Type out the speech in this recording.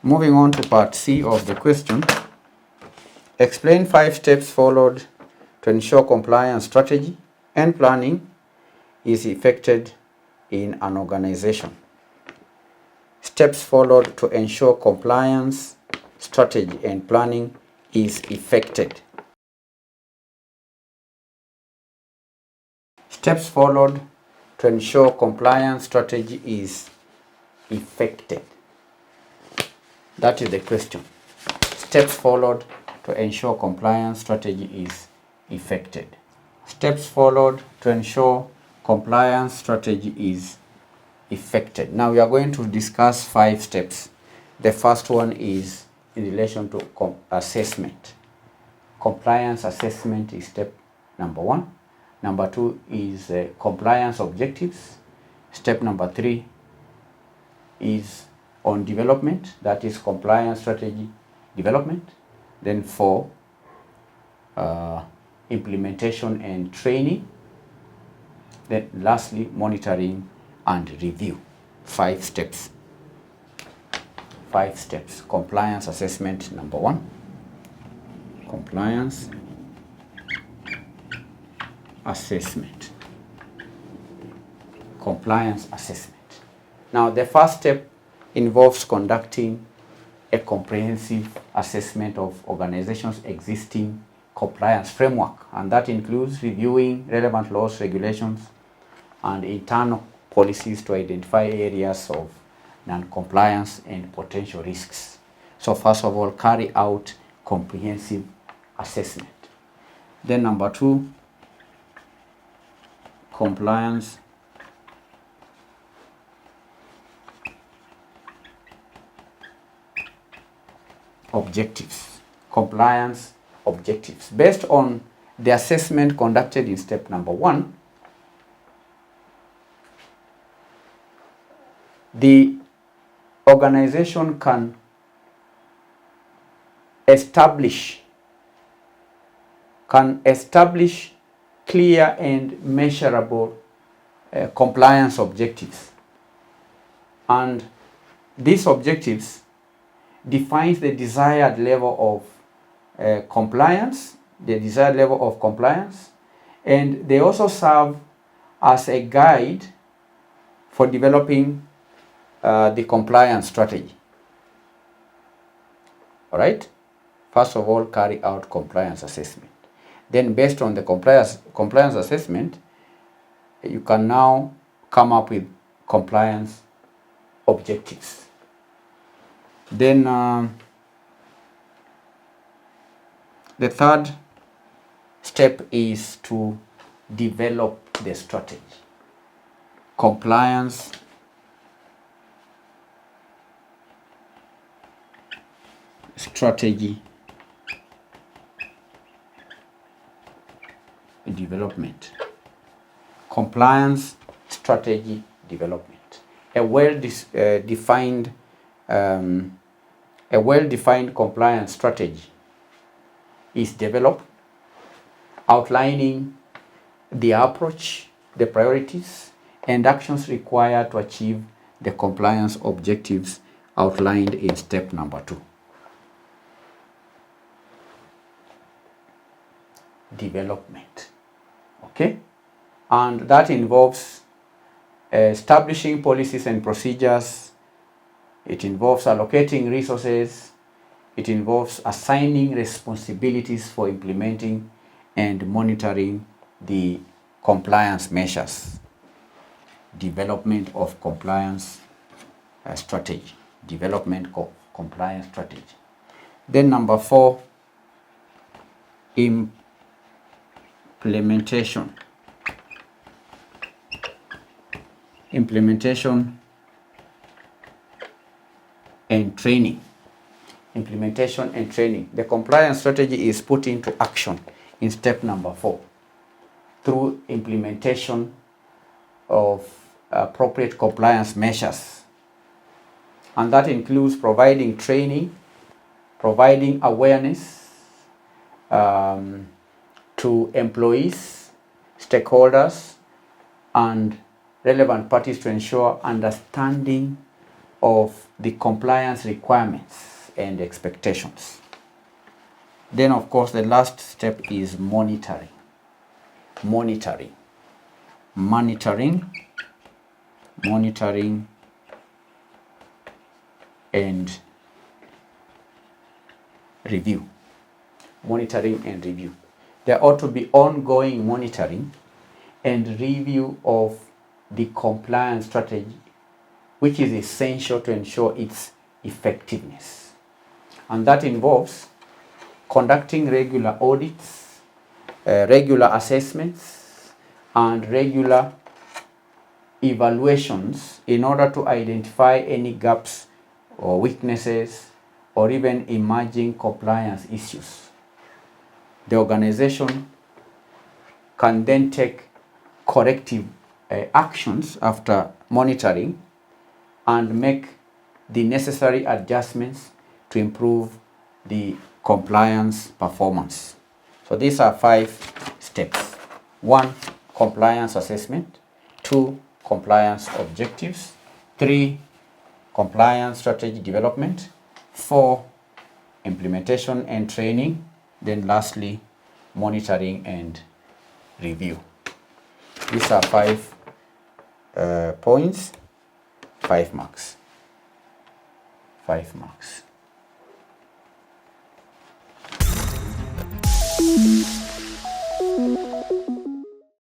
Moving on to part C of the question. Explain 5 steps followed to ensure compliance strategy and planning is effected in an organization. Steps followed to ensure compliance strategy and planning is effected. Steps followed to ensure compliance strategy is effected. That is the question. Steps followed to ensure compliance strategy is effected. Steps followed to ensure compliance strategy is effected. Now we are going to discuss 5 steps. The first one is in relation to assessment. Compliance assessment is step number 1. Number 2 is compliance objectives. Step number 3 is on development, that is compliance strategy development. Then 4, implementation and training. Then lastly, monitoring and review. 5 steps. 5 steps. Compliance assessment number 1. Compliance assessment. Compliance assessment. Now the first step involves conducting a comprehensive assessment of organizations' existing compliance framework, and that includes reviewing relevant laws, regulations, and internal policies to identify areas of non-compliance and potential risks. So first of all, carry out comprehensive assessment. Then number 2, compliance objectives. Compliance objectives. Based on the assessment conducted in step number 1, the organization can establish clear and measurable compliance objectives, and these objectives defines the desired level of compliance, and they also serve as a guide for developing the compliance strategy. All right. First of all, carry out compliance assessment. Then, based on the compliance assessment, you can now come up with compliance objectives. Then the third step is to develop the strategy. Compliance strategy development. Compliance strategy development. A well-defined compliance strategy is developed, outlining the approach, the priorities, and actions required to achieve the compliance objectives outlined in step number 2. Development. Okay? And that involves establishing policies and procedures. It involves allocating resources. It involves assigning responsibilities for implementing and monitoring the compliance measures. Development of compliance strategy. Development of compliance strategy. Then number 4, implementation. Implementation and training. Implementation and training. The compliance strategy is put into action in step number 4 through implementation of appropriate compliance measures. And that includes providing training, providing awareness to employees, stakeholders, and relevant parties to ensure understanding of the compliance requirements and expectations. Then, of course, the last step is monitoring. Monitoring and review. Monitoring and review. There ought to be ongoing monitoring and review of the compliance strategy, which is essential to ensure its effectiveness. And that involves conducting regular audits, regular assessments, and regular evaluations in order to identify any gaps or weaknesses or even emerging compliance issues. The organization can then take corrective actions after monitoring and make the necessary adjustments to improve the compliance performance. So these are 5 steps. 1, compliance assessment. 2, compliance objectives. 3, compliance strategy development. 4, implementation and training. Then lastly, monitoring and review. These are 5 points, 5 marks. 5 marks.